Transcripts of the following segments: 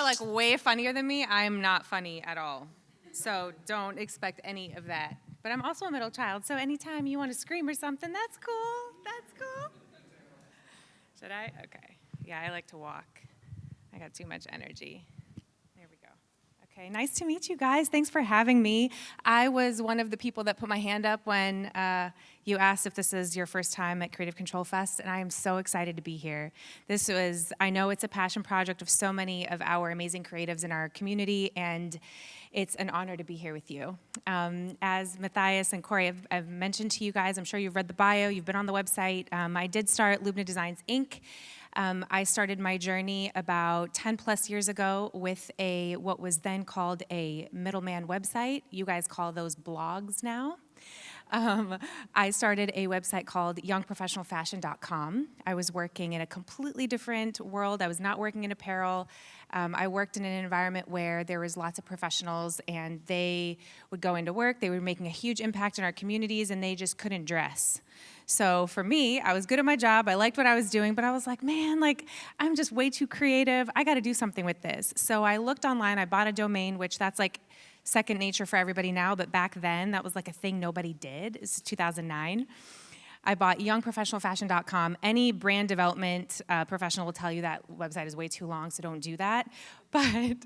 are like way funnier than me. I'm not funny at all. So don't expect any of that. But I'm also a middle child, so anytime you want to scream or something, that's cool. That's cool. Should I? Okay. Yeah, I like to walk. I got too much energy. There we go. Okay, nice to meet you guys. Thanks for having me. I was one of the people that put my hand up when you asked if this is your first time at Creative Control Fest, and I am so excited to be here. I know it's a passion project of so many of our amazing creatives in our community, and it's an honor to be here with you. As Matthias and Corey have mentioned to you guys, I'm sure you've read the bio, you've been on the website. I did start Lubna Designs Inc. I started my journey about 10 plus years ago with what was then called a middleman website. You guys call those blogs now. I started a website called youngprofessionalfashion.com. I was working in a completely different world. I was not working in apparel. I worked in an environment where there was lots of professionals, and they would go into work. They were making a huge impact in our communities, and they just couldn't dress. So for me, I was good at my job. I liked what I was doing, but I was like, man, I'm just way too creative. I got to do something with this. So I looked online. I bought a domain, which that's like second nature for everybody now, but back then that was like a thing nobody did. It's 2009. I bought youngprofessionalfashion.com. Any brand development professional will tell you that website is way too long, so don't do that. But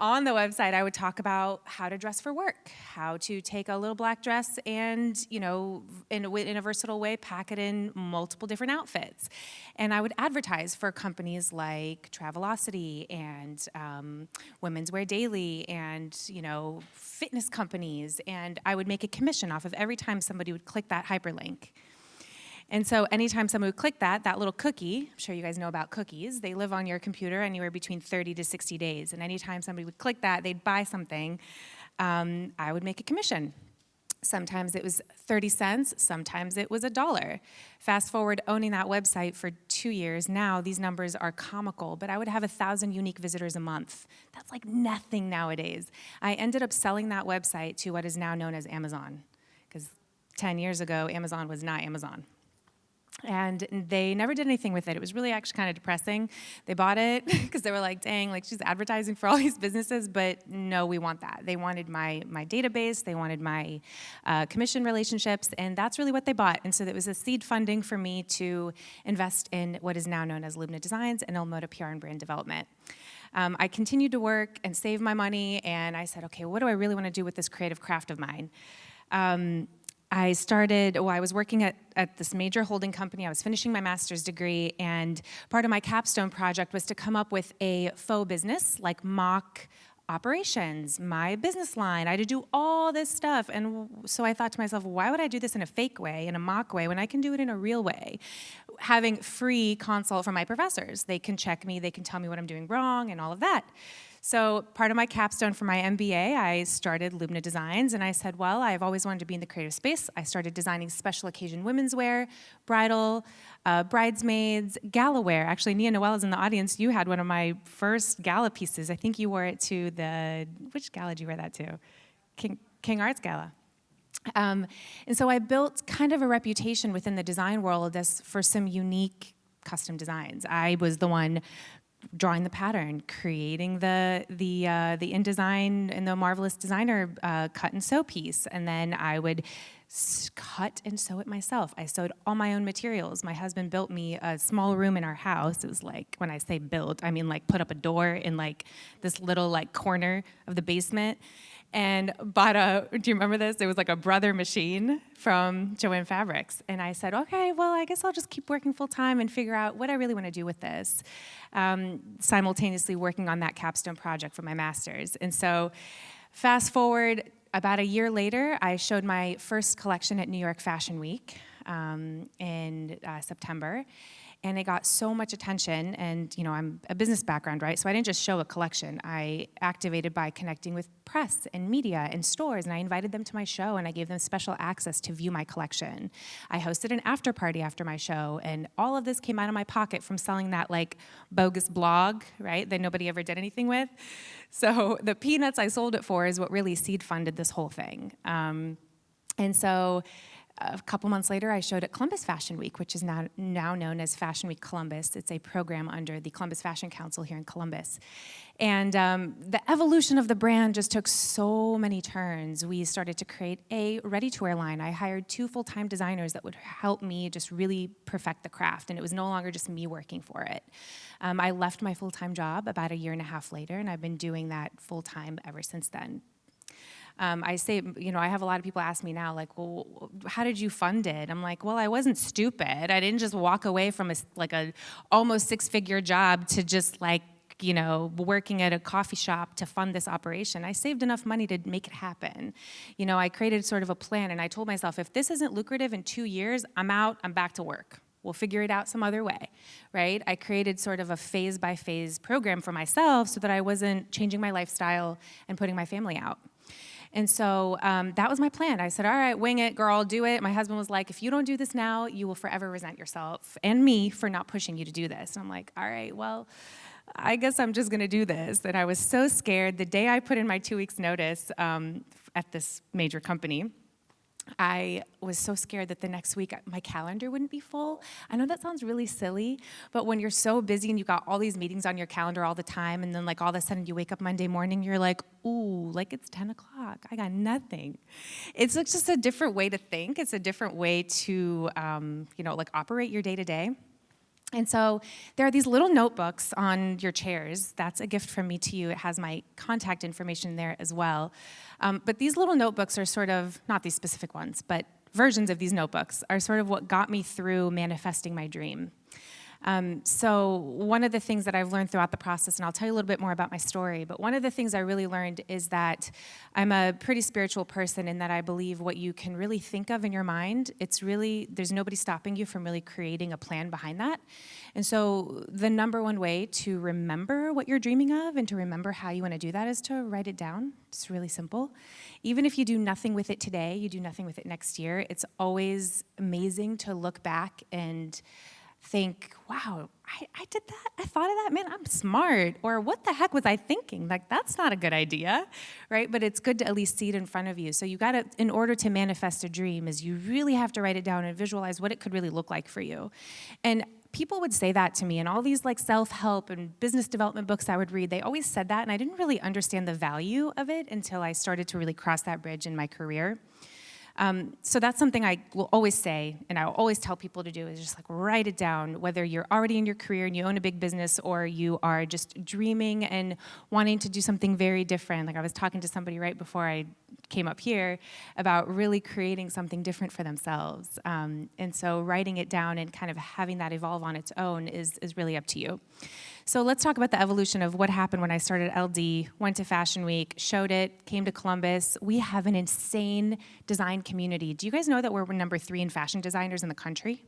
on the website, I would talk about how to dress for work, how to take a little black dress and, in a versatile way, pack it in multiple different outfits. And I would advertise for companies like Travelocity and Women's Wear Daily and, fitness companies. And I would make a commission off of every time somebody would click that hyperlink. And so anytime someone would click that little cookie, I'm sure you guys know about cookies, they live on your computer anywhere between 30 to 60 days. And anytime somebody would click that, they'd buy something, I would make a commission. Sometimes it was 30 cents, sometimes it was $1. Fast forward owning that website for 2 years, now these numbers are comical, but I would have 1,000 unique visitors a month. That's like nothing nowadays. I ended up selling that website to what is now known as Amazon, because 10 years ago, Amazon was not Amazon. And they never did anything with it. It was really actually kind of depressing. They bought it because they were like, dang, she's advertising for all these businesses, but no, we want that. They wanted my database, they wanted my commission relationships, and that's really what they bought. And so it was a seed funding for me to invest in what is now known as Lubna Designs and IL Moda PR and brand development. I continued to work and save my money, and I said, okay, what do I really want to do with this creative craft of mine? I was working at this major holding company. I was finishing my master's degree, and part of my capstone project was to come up with a faux business, like mock operations, my business line. I had to do all this stuff, and so I thought to myself, why would I do this in a fake way, in a mock way, when I can do it in a real way? Having free consult from my professors. They can check me, they can tell me what I'm doing wrong, and all of that. So part of my capstone for my MBA, I started Lubna Designs, and I said, well, I've always wanted to be in the creative space. I started designing special occasion women's wear, bridal, bridesmaids, gala wear. Actually, Nia Noel is in the audience. You had one of my first gala pieces. I think you wore it to which gala did you wear that to? King Arts Gala. And so I built kind of a reputation within the design world for some unique custom designs. I was the one drawing the pattern, creating the InDesign and the Marvelous Designer cut and sew piece, and then I would cut and sew it myself. I sewed all my own materials. My husband built me a small room in our house. It was like, when I say built, I mean like put up a door in like this little like corner of the basement, and bought do you remember this? It was like a Brother machine from Joann Fabrics. And I said, okay, well, I guess I'll just keep working full time and figure out what I really want to do with this. Simultaneously working on that capstone project for my master's. And so fast forward about a year later, I showed my first collection at New York Fashion Week in September. And it got so much attention, and I'm a business background, right? So I didn't just show a collection. I activated by connecting with press and media and stores, and I invited them to my show, and I gave them special access to view my collection. I hosted an after party after my show, and all of this came out of my pocket from selling that like bogus blog, right, that nobody ever did anything with. So the peanuts I sold it for is what really seed funded this whole thing. And so A couple months later, I showed at Columbus Fashion Week, which is now known as Fashion Week Columbus. It's a program under the Columbus Fashion Council here in Columbus. And the evolution of the brand just took so many turns. We started to create a ready-to-wear line. I hired 2 full-time designers that would help me just really perfect the craft, and it was no longer just me working for it. I left my full-time job about a year and a half later, and I've been doing that full-time ever since then. I say, I have a lot of people ask me now, like, well, how did you fund it? I'm like, well, I wasn't stupid. I didn't just walk away from a almost 6-figure job to just working at a coffee shop to fund this operation. I saved enough money to make it happen. I created sort of a plan, and I told myself, if this isn't lucrative in 2 years, I'm out, I'm back to work. We'll figure it out some other way, right? I created sort of a phase-by-phase program for myself so that I wasn't changing my lifestyle and putting my family out. And so that was my plan. I said, all right, wing it, girl, do it. My husband was like, if you don't do this now, you will forever resent yourself and me for not pushing you to do this. And I'm like, all right, well, I guess I'm just gonna do this. And I was so scared. The day I put in my 2 weeks notice at this major company, I was so scared that the next week my calendar wouldn't be full. I know that sounds really silly, but when you're so busy and you got all these meetings on your calendar all the time, and then all of a sudden you wake up Monday morning, you're like, ooh, it's 10 o'clock. I got nothing. It's just a different way to think. It's a different way to, operate your day to day. And so there are these little notebooks on your chairs. That's a gift from me to you. It has my contact information there as well. But these little notebooks are sort of, not these specific ones, but versions of these notebooks are sort of what got me through manifesting my dream. So one of the things that I've learned throughout the process, and I'll tell you a little bit more about my story, but one of the things I really learned is that I'm a pretty spiritual person in that I believe what you can really think of in your mind, there's nobody stopping you from really creating a plan behind that. And so the number one way to remember what you're dreaming of and to remember how you want to do that is to write it down. It's really simple. Even if you do nothing with it today, you do nothing with it next year, it's always amazing to look back and think, wow, I did that? I thought of that? Man, I'm smart. Or what the heck was I thinking? That's not a good idea, right? But it's good to at least see it in front of you. So you gotta, in order to manifest a dream, is you really have to write it down and visualize what it could really look like for you. And people would say that to me, and all these self-help and business development books I would read, they always said that, and I didn't really understand the value of it until I started to really cross that bridge in my career. So that's something I will always say, and I will always tell people to do, is just write it down, whether you're already in your career and you own a big business or you are just dreaming and wanting to do something very different. I was talking to somebody right before I came up here about really creating something different for themselves. And so writing it down and kind of having that evolve on its own is really up to you. So let's talk about the evolution of what happened when I started LD, went to Fashion Week, showed it, came to Columbus. We have an insane design community. Do you guys know that we're number 3 in fashion designers in the country?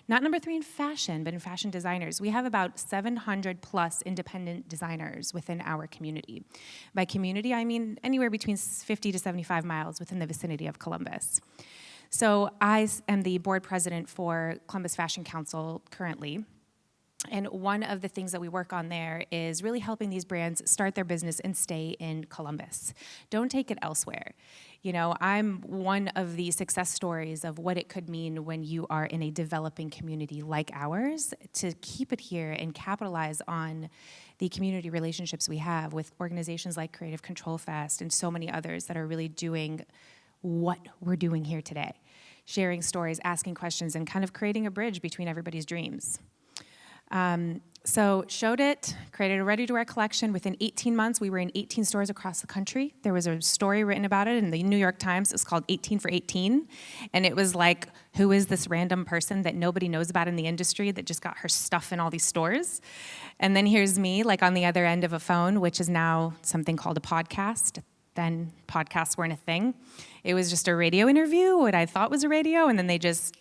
Not number 3 in fashion, but in fashion designers. We have about 700 plus independent designers within our community. By community, I mean anywhere between 50 to 75 miles within the vicinity of Columbus. So I am the board president for Columbus Fashion Council currently. And one of the things that we work on there is really helping these brands start their business and stay in Columbus. Don't take it elsewhere. I'm one of the success stories of what it could mean when you are in a developing community like ours to keep it here and capitalize on the community relationships we have with organizations like Creative Control Fest and so many others that are really doing what we're doing here today. Sharing stories, asking questions, and kind of creating a bridge between everybody's dreams. So showed it, created a ready-to-wear collection. Within 18 months, we were in 18 stores across the country. There was a story written about it in the New York Times. It was called 18 for 18. And it was who is this random person that nobody knows about in the industry that just got her stuff in all these stores? And then here's me, on the other end of a phone, which is now something called a podcast. Then podcasts weren't a thing. It was just a radio interview, what I thought was a radio, and then they just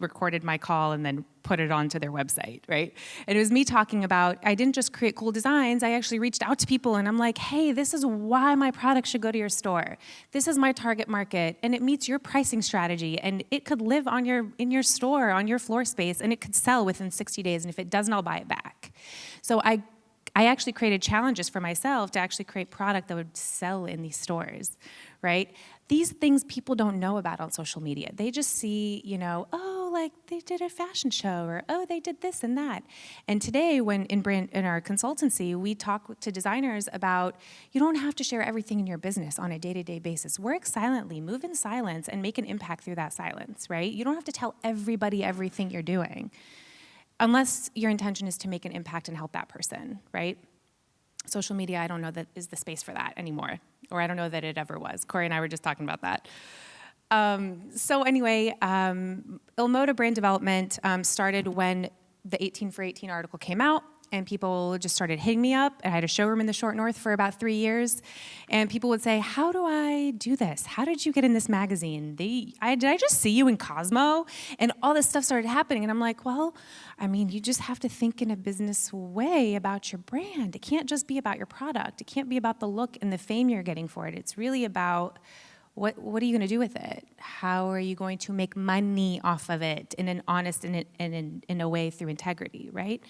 recorded my call and then put it onto their website, right? And it was me talking about, I didn't just create cool designs, I actually reached out to people and I'm like, hey, this is why my product should go to your store. This is my target market, and it meets your pricing strategy, and it could live in your store, on your floor space, and it could sell within 60 days, and if it doesn't, I'll buy it back. So I actually created challenges for myself to actually create product that would sell in these stores, right? these things people don't know about on social media. They just see, oh, like they did a fashion show, or oh, they did this and that. And today, when in our consultancy, we talk to designers about, you don't have to share everything in your business on a day-to-day basis. Work silently, move in silence, and make an impact through that silence, right? You don't have to tell everybody everything you're doing, unless your intention is to make an impact and help that person, right? Social media, I don't know that is the space for that anymore, or I don't know that it ever was. Corey and I were just talking about that. So anyway, IL Moda brand development started when the 18 for 18 article came out, and people just started hitting me up. I had a showroom in the Short North for about 3 years, and people would say, how do I do this? How did you get in this magazine? Did I just see you in Cosmo? And all this stuff started happening, and I'm like, well, I mean, you just have to think in a business way about your brand. It can't just be about your product. It can't be about the look and the fame you're getting for it. It's really about what are you going to do with it? How are you going to make money off of it in an honest and in a way through integrity, right?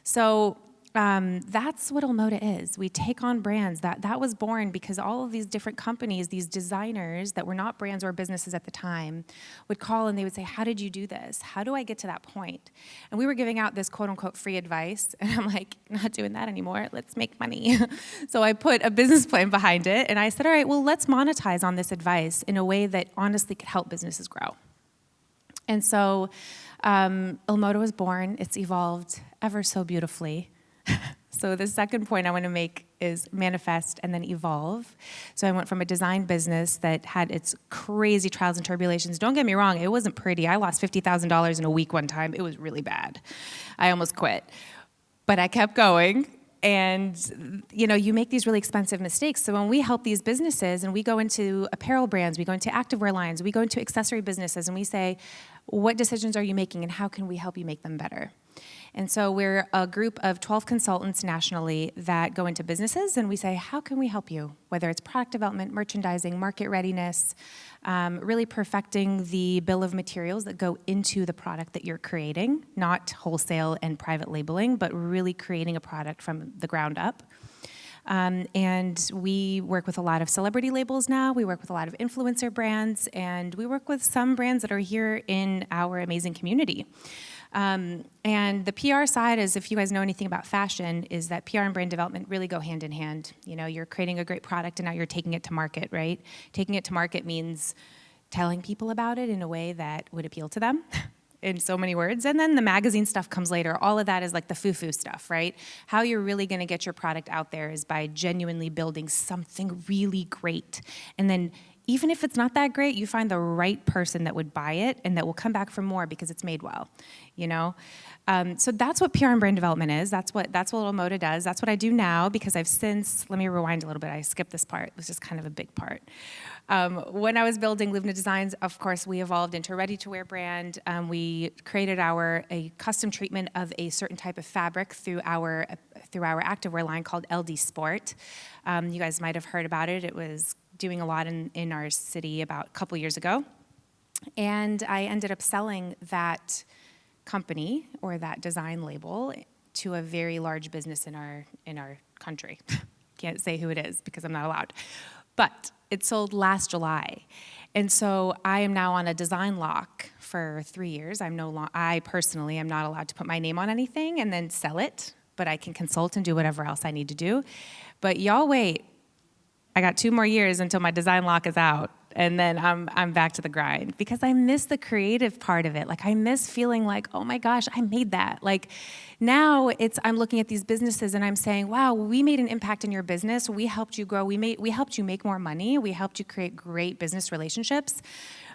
So that's what IL Moda is. We take on brands. That was born because all of these different companies, these designers that were not brands or businesses at the time, would call and they would say, how did you do this? How do I get to that point? And we were giving out this quote unquote free advice, and I'm like, not doing that anymore. Let's make money. So I put a business plan behind it, and I said, all right, well, let's monetize on this advice in a way that honestly could help businesses grow. And so IL Moda was born. It's evolved ever so beautifully. So the second point I want to make is manifest and then evolve. So I went from a design business that had its crazy trials and tribulations. Don't get me wrong, it wasn't pretty. I lost $50,000 in a week one time. It was really bad. I almost quit. But I kept going. And, you make these really expensive mistakes. So when we help these businesses and we go into apparel brands, we go into activewear lines, we go into accessory businesses, and we say, what decisions are you making and how can we help you make them better? And so we're a group of 12 consultants nationally that go into businesses and we say, how can we help you? Whether it's product development, merchandising, market readiness, really perfecting the bill of materials that go into the product that you're creating, not wholesale and private labeling, but really creating a product from the ground up. And we work with a lot of celebrity labels now. We work with a lot of influencer brands, and we work with some brands that are here in our amazing community. And the PR side is, if you guys know anything about fashion, is that PR and brand development really go hand in hand. You're creating a great product and now you're taking it to market, right? Taking it to market means telling people about it in a way that would appeal to them in so many words. And then the magazine stuff comes later. All of that is like the foo-foo stuff, right? How you're really gonna get your product out there is by genuinely building something really great. And then even if it's not that great, you find the right person that would buy it and that will come back for more because it's made well, So that's what PR and brand development is. That's what IL Moda does. That's what I do now because I've since, let me rewind a little bit. I skipped this part. It was just kind of a big part. When I was building Lubna Designs, of course, we evolved into a ready-to-wear brand. We created a custom treatment of a certain type of fabric through our activewear line called LD Sport. You guys might have heard about it. It was doing a lot in our city about a couple years ago. And I ended up selling that company or that design label to a very large business in our country. Can't say who it is because I'm not allowed. But it sold last July. And so I am now on a design lock for 3 years. I personally am not allowed to put my name on anything and then sell it, but I can consult and do whatever else I need to do. But y'all wait. I got 2 more years until my design lock is out, and then I'm back to the grind because I miss the creative part of it. Like I miss feeling like, oh my gosh, I made that. Like now I'm looking at these businesses and I'm saying, wow, we made an impact in your business. We helped you grow. We helped you make more money. We helped you create great business relationships.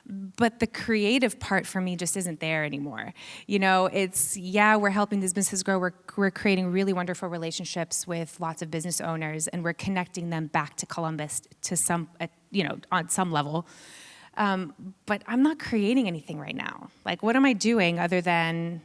But the creative part for me just isn't there anymore. We're helping these businesses grow. We're creating really wonderful relationships with lots of business owners, and we're connecting them back to Columbus to on some level. But I'm not creating anything right now. Like, what am I doing other than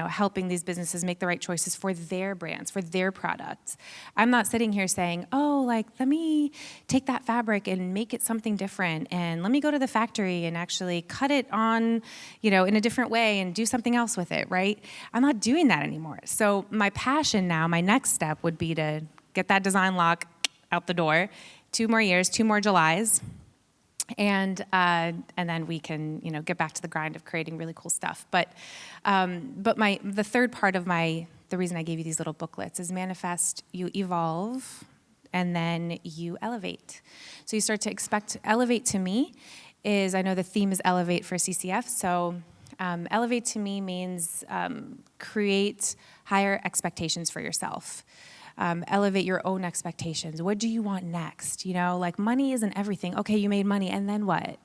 helping these businesses make the right choices for their brands, for their products? I'm not sitting here saying, let me take that fabric and make it something different, and let me go to the factory and actually cut it on, in a different way and do something else with it, right? I'm not doing that anymore. So my passion now, my next step would be to get that design lock out the door, 2 more years, 2 more Julys, and then we can, get back to the grind of creating really cool stuff. But the third part of the reason I gave you these little booklets is manifest, you evolve, and then you elevate. So you start to expect, elevate to me is, I know the theme is elevate for CCF, so elevate to me means create higher expectations for yourself. Elevate your own expectations. What do you want next? Like money isn't everything. Okay, you made money, and then what?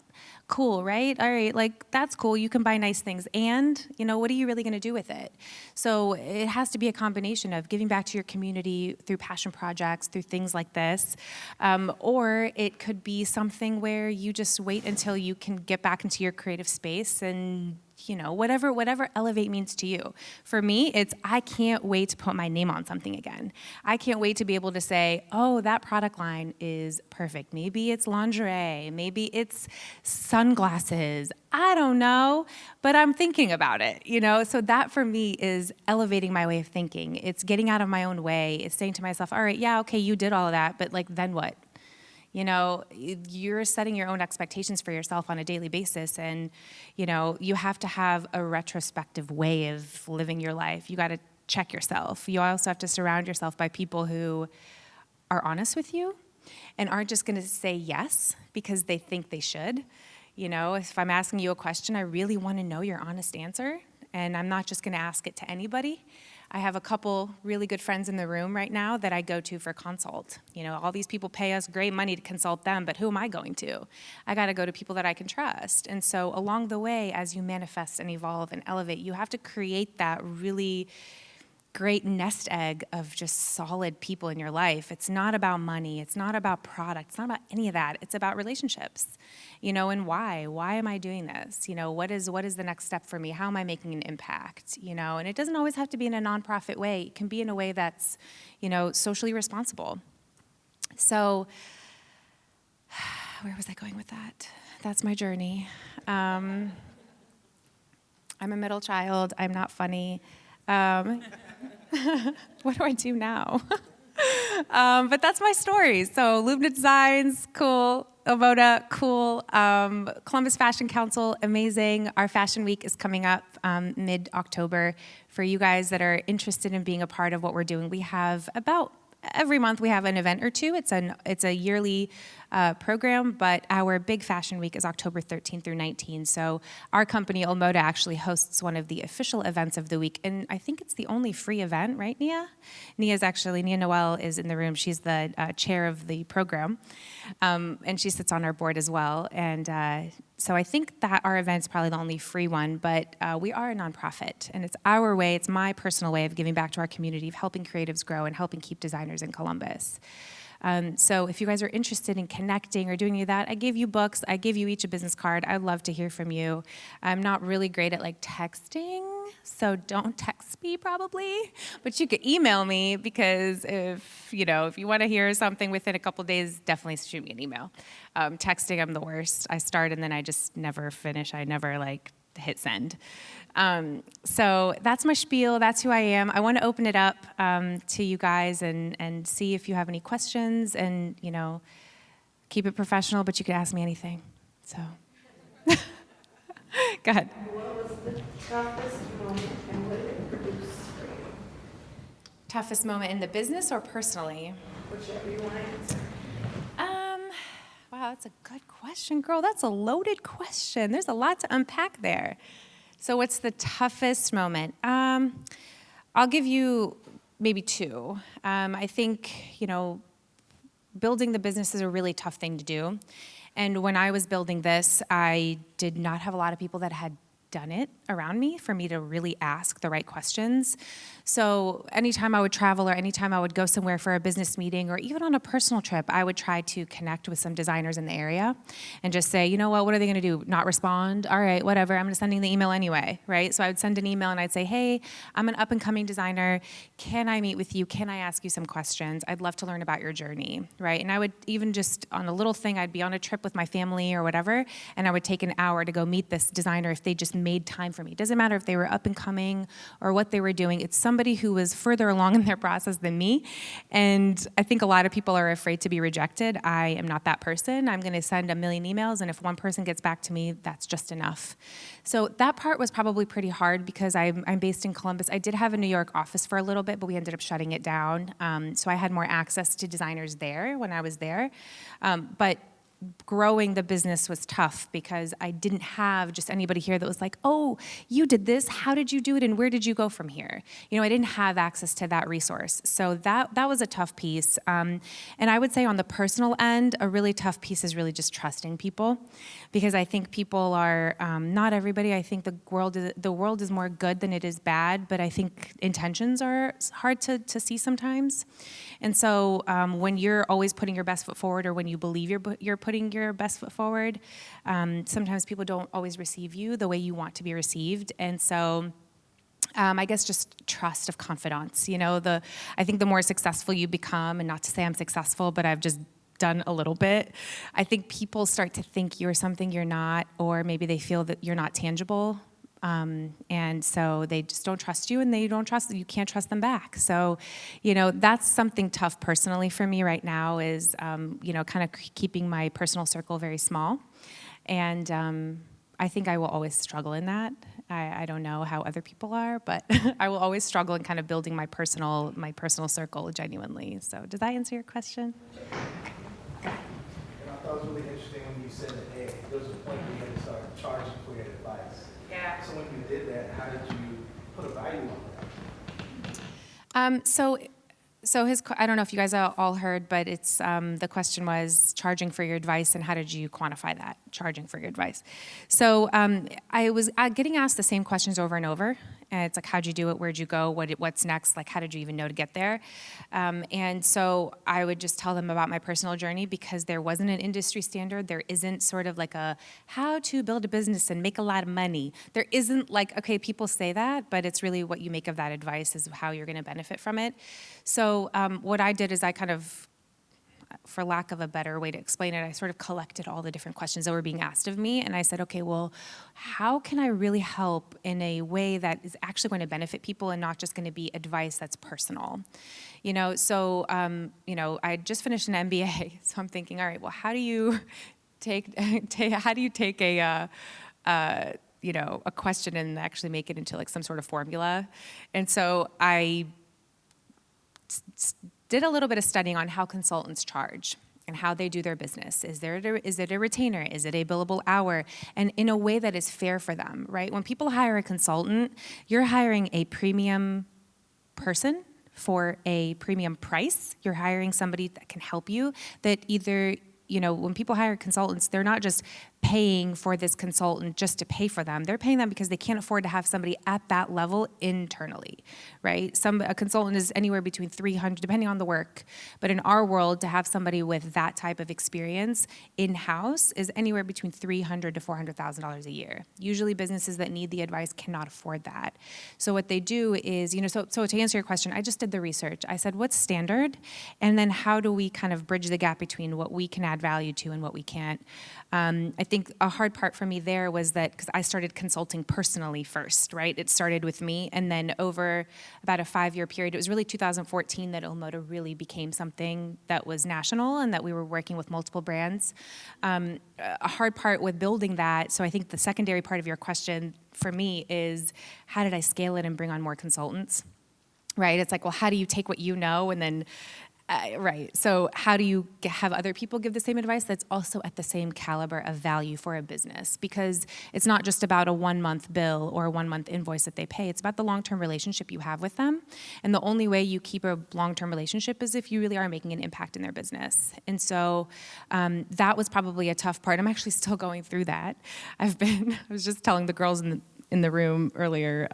Cool, right? All right, like that's cool. You can buy nice things. And, what are you really going to do with it? So it has to be a combination of giving back to your community through passion projects, through things like this. Or it could be something where you just wait until you can get back into your creative space and whatever elevate means to you. For me, it's I can't wait to put my name on something again. I can't wait to be able to say, oh, that product line is perfect. Maybe it's lingerie, maybe it's sunglasses. I don't know, but I'm thinking about it, So that for me is elevating my way of thinking. It's getting out of my own way. It's saying to myself, all right, yeah, okay, you did all of that, but then what? You're setting your own expectations for yourself on a daily basis, and, you have to have a retrospective way of living your life. You got to check yourself. You also have to surround yourself by people who are honest with you and aren't just going to say yes because they think they should. If I'm asking you a question, I really want to know your honest answer, and I'm not just going to ask it to anybody. I have a couple really good friends in the room right now that I go to for consult. All these people pay us great money to consult them, but who am I going to? I got to go to people that I can trust. And so along the way, as you manifest and evolve and elevate, you have to create that really great nest egg of just solid people in your life. It's not about money. It's not about product. It's not about any of that. It's about relationships, and why? Why am I doing this? What is the next step for me? How am I making an impact? And it doesn't always have to be in a nonprofit way. It can be in a way that's, socially responsible. So where was I going with that? That's my journey. I'm a middle child. I'm not funny. What do I do now? But that's my story. So Lubna Designs, cool. IL Moda, cool. Columbus Fashion Council, amazing. Our Fashion Week is coming up mid-October. For you guys that are interested in being a part of what we're doing, we have every month we have an event or two. It's a yearly program, but our big fashion week is October 13th through 19th. So our company, IL Moda, actually hosts one of the official events of the week, and I think it's the only free event, right, Nia? Nia Noel is in the room. She's the chair of the program, and she sits on our board as well. And so I think that our event's probably the only free one, but we are a nonprofit, and it's our way, it's my personal way of giving back to our community, of helping creatives grow and helping keep designers in Columbus. So if you guys are interested in connecting or doing any of that, I give you books, I give you each a business card. I'd love to hear from you. I'm not really great at texting, so don't text me probably, but you could email me, because if you want to hear something within a couple days, definitely shoot me an email. Texting, I'm the worst. I start and then I just never finish. I never hit send. So that's my spiel. That's who I am. I want to open it up to you guys and see if you have any questions, and keep it professional, but you could ask me anything. So go ahead. What was the toughest moment and what did it produce for you? Toughest moment in the business or personally? Whichever you want to answer. Wow, that's a good question, girl. That's a loaded question. There's a lot to unpack there. So what's the toughest moment? I'll give you maybe two. I think, building the business is a really tough thing to do. And when I was building this, I did not have a lot of people that had done it around me for me to really ask the right questions. So anytime I would travel or anytime I would go somewhere for a business meeting or even on a personal trip, I would try to connect with some designers in the area and just say, what are they going to do? Not respond? All right, whatever. I'm sending the email anyway, right? So I would send an email and I'd say, hey, I'm an up-and-coming designer. Can I meet with you? Can I ask you some questions? I'd love to learn about your journey, right? And I would even just on a little thing, I'd be on a trip with my family or whatever, and I would take an hour to go meet this designer if they just made time for me. It doesn't matter if they were up and coming or what they were doing. It's somebody who was further along in their process than me. And I think a lot of people are afraid to be rejected. I am not that person. I'm going to send a million emails, and if one person gets back to me, that's just enough. So that part was probably pretty hard because I'm based in Columbus. I did have a New York office for a little bit, but we ended up shutting it down. So I had more access to designers there when I was there. But growing the business was tough because I didn't have just anybody here that was like, oh, you did this, how did you do it, and where did you go from here? You know, I didn't have access to that resource. So that was a tough piece. And I would say on the personal end, a really tough piece is really just trusting people, because I think people are, not everybody, I think the world is more good than it is bad, but I think intentions are hard to see sometimes. And so when you're always putting your best foot forward, or when you believe you're putting your best foot forward, sometimes people don't always receive you the way you want to be received. And so I guess just trust of confidence. You know, I think the more successful you become, and not to say I'm successful, but I've just done a little bit, I think people start to think you're something you're not, or maybe they feel that you're not tangible. And so they just don't trust you, and you can't trust them back. So, you know, that's something tough personally for me right now is, you know, kind of keeping my personal circle very small. And I think I will always struggle in that. I don't know how other people are, but I will always struggle in kind of building my personal circle genuinely. So does that answer your question? And I thought it was really interesting when you said that, hey, there was a point where you had to start charging for your advice. Yeah. So when you did that, how did you put a value on that? So I don't know if you guys all heard, but it's the question was charging for your advice, and how did you quantify that, charging for your advice? So I was getting asked the same questions over and over. And it's like, how'd you do it? Where'd you go? What's next? Like, how did you even know to get there? And so I would just tell them about my personal journey, because there wasn't an industry standard. There isn't sort of like a how to build a business and make a lot of money. There isn't like, okay, people say that, but it's really what you make of that advice is how you're going to benefit from it. So what I did is I kind of, for lack of a better way to explain it, I sort of collected all the different questions that were being asked of me, and I said, okay, well, how can I really help in a way that is actually going to benefit people and not just going to be advice that's personal? You know, so, you know, I just finished an MBA, so I'm thinking, all right, well, how do you take a you know, a question and actually make it into like some sort of formula? And so I did a little bit of studying on how consultants charge and how they do their business. Is it a retainer? Is it a billable hour? And in a way that is fair for them, right? When people hire a consultant, you're hiring a premium person for a premium price. You're hiring somebody that can help you, that either, you know, when people hire consultants, they're not just paying for this consultant just to pay for them. They're paying them because they can't afford to have somebody at that level internally, right? A consultant is anywhere between $300, depending on the work. But in our world, to have somebody with that type of experience in-house is anywhere between $300,000 to $400,000 a year. Usually businesses that need the advice cannot afford that. So what they do is, you know, so to answer your question, I just did the research. I said, what's standard? And then how do we kind of bridge the gap between what we can add value to and what we can't? I think a hard part for me there was that because I started consulting personally first, right? It started with me, and then over about a 5-year period, it was really 2014 that IL Moda really became something that was national and that we were working with multiple brands. A hard part with building that, so I think the secondary part of your question for me is, how did I scale it and bring on more consultants? Right? It's like, well, how do you take what you know and then right. So how do you have other people give the same advice that's also at the same caliber of value for a business? Because it's not just about a 1-month bill or a 1-month invoice that they pay. It's about the long-term relationship you have with them. And the only way you keep a long-term relationship is if you really are making an impact in their business. And so that was probably a tough part. I'm actually still going through that. I was just telling the girls in the room earlier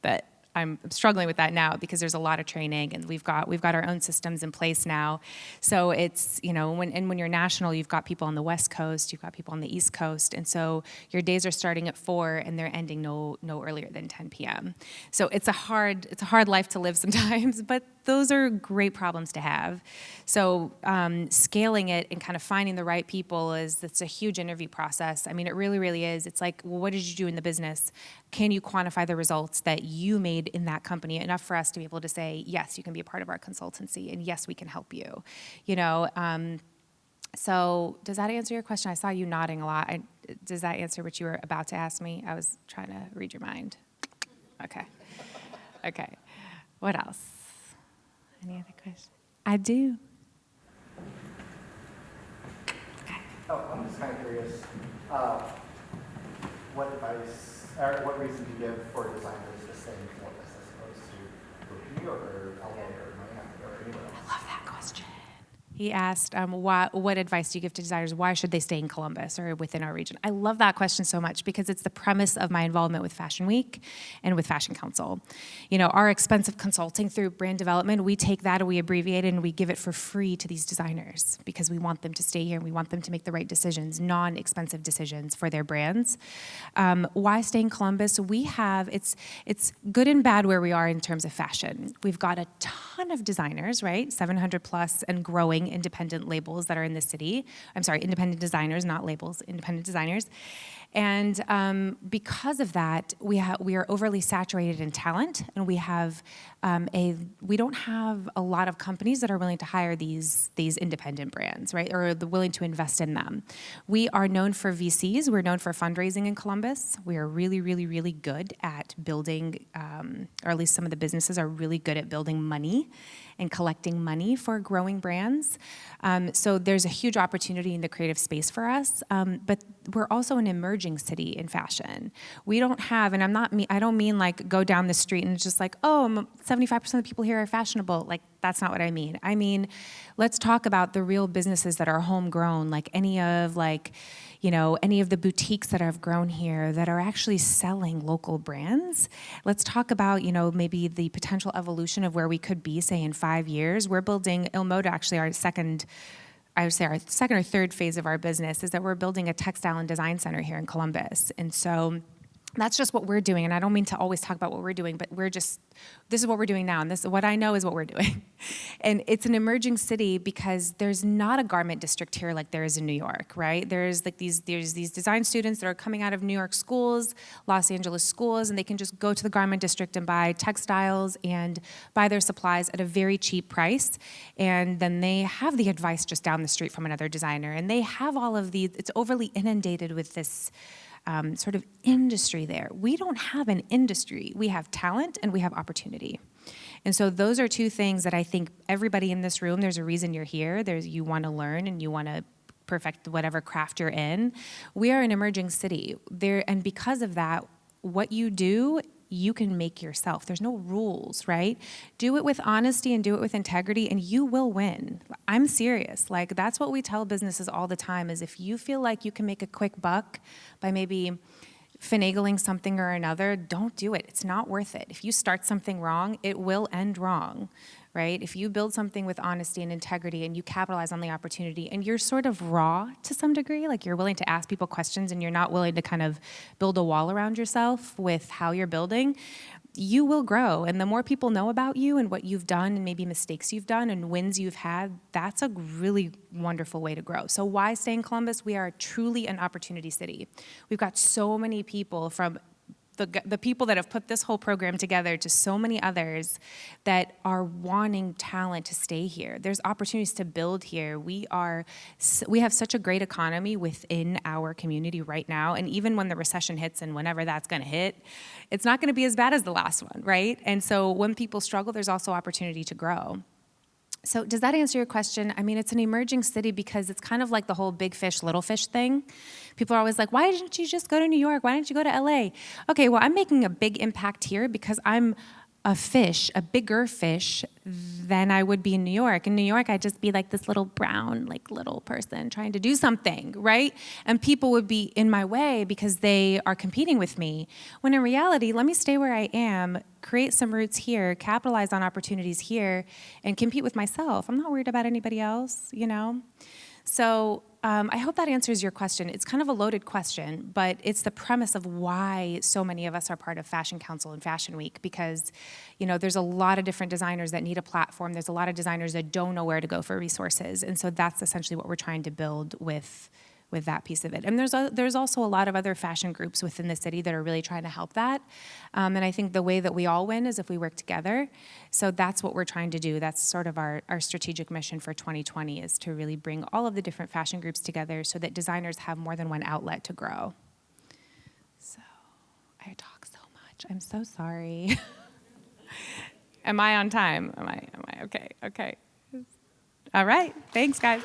that I'm struggling with that now because there's a lot of training, and we've got our own systems in place now. So it's, when you're national, you've got people on the West Coast, you've got people on the East Coast, and so your days are starting at 4 and they're ending no earlier than 10 p.m. So it's a hard life to live sometimes, but those are great problems to have. So scaling it and kind of finding the right people it's a huge interview process. I mean, it really, really is. It's like, well, what did you do in the business? Can you quantify the results that you made in that company enough for us to be able to say, yes, you can be a part of our consultancy, and yes, we can help you. So does that answer your question? I saw you nodding a lot. Does that answer what you were about to ask me? I was trying to read your mind. Okay. What else? Any other questions? I do. Oh, I'm just kind of curious, what advice, or what reason do you give for designers to stay in Columbus as opposed to New York or LA or Miami or anywhere else? I love that question. He asked, what advice do you give to designers? Why should they stay in Columbus or within our region? I love that question so much because it's the premise of my involvement with Fashion Week and with Fashion Council. Our expensive consulting through brand development, we take that and we abbreviate it and we give it for free to these designers because we want them to stay here and we want them to make the right decisions, non-expensive decisions for their brands. Why stay in Columbus? It's good and bad where we are in terms of fashion. We've got a ton of designers, right? 700 plus and growing independent labels that are in the city. I'm sorry, independent designers, not labels, independent designers. And because of that, we are overly saturated in talent, and we don't have a lot of companies that are willing to hire these independent brands, right, or willing to invest in them. We are known for VCs. We're known for fundraising in Columbus. We are really, really, really good at building, or at least some of the businesses are really good at building money and collecting money for growing brands. So there's a huge opportunity in the creative space for us, but we're also an emerging city in fashion. We don't have, and I don't mean like go down the street and it's just like, 75% of the people here are fashionable. Like, that's not what I mean. I mean, let's talk about the real businesses that are homegrown, like any of the boutiques that have grown here that are actually selling local brands. Let's talk about, maybe the potential evolution of where we could be, say, in 5 years. We're building IL Moda, actually our second or third phase of our business is that we're building a textile and design center here in Columbus. And so that's just what we're doing. And I don't mean to always talk about what we're doing, but this is what we're doing now. And what I know is what we're doing. And it's an emerging city because there's not a garment district here like there is in New York, right? There's these design students that are coming out of New York schools, Los Angeles schools, and they can just go to the garment district and buy textiles and buy their supplies at a very cheap price. And then they have the advice just down the street from another designer. And they have it's overly inundated with this sort of industry there. We don't have an industry. We have talent and we have opportunity. And so those are two things that I think everybody in this room, there's a reason you're here. You want to learn and you want to perfect whatever craft you're in. We are an emerging city. And because of that, what you do, you can make yourself. There's no rules, right? Do it with honesty and do it with integrity and you will win. I'm serious. Like, that's what we tell businesses all the time is if you feel like you can make a quick buck by maybe finagling something or another, don't do it. It's not worth it. If you start something wrong, it will end wrong, right? If you build something with honesty and integrity and you capitalize on the opportunity and you're sort of raw to some degree, like you're willing to ask people questions and you're not willing to kind of build a wall around yourself with how you're building, you will grow. And the more people know about you and what you've done and maybe mistakes you've done and wins you've had, that's a really wonderful way to grow. So why stay in Columbus? We are truly an opportunity city. We've got so many people from the people that have put this whole program together to so many others that are wanting talent to stay here. There's opportunities to build here. We have such a great economy within our community right now, and even when the recession hits and whenever that's going to hit, it's not going to be as bad as the last one, right? And so when people struggle, there's also opportunity to grow. So does that answer your question? I mean, it's an emerging city because it's kind of like the whole big fish, little fish thing. People are always like, why didn't you just go to New York? Why didn't you go to LA? Okay, well, I'm making a big impact here because I'm a fish, a bigger fish than I would be in New York. In New York, I'd just be like this little brown, like little person trying to do something, right? And people would be in my way because they are competing with me. When in reality, let me stay where I am, create some roots here, capitalize on opportunities here, and compete with myself. I'm not worried about anybody else, you know? So I hope that answers your question. It's kind of a loaded question, but it's the premise of why so many of us are part of Fashion Council and Fashion Week, because, you know, there's a lot of different designers that need a platform. There's a lot of designers that don't know where to go for resources. And so that's essentially what we're trying to build with that piece of it. And there's also a lot of other fashion groups within the city that are really trying to help that. And I think the way that we all win is if we work together. So that's what we're trying to do. That's sort of our strategic mission for 2020, is to really bring all of the different fashion groups together so that designers have more than one outlet to grow. So I talk so much. I'm so sorry. Am I on time? Am I okay? Okay. All right. Thanks, guys.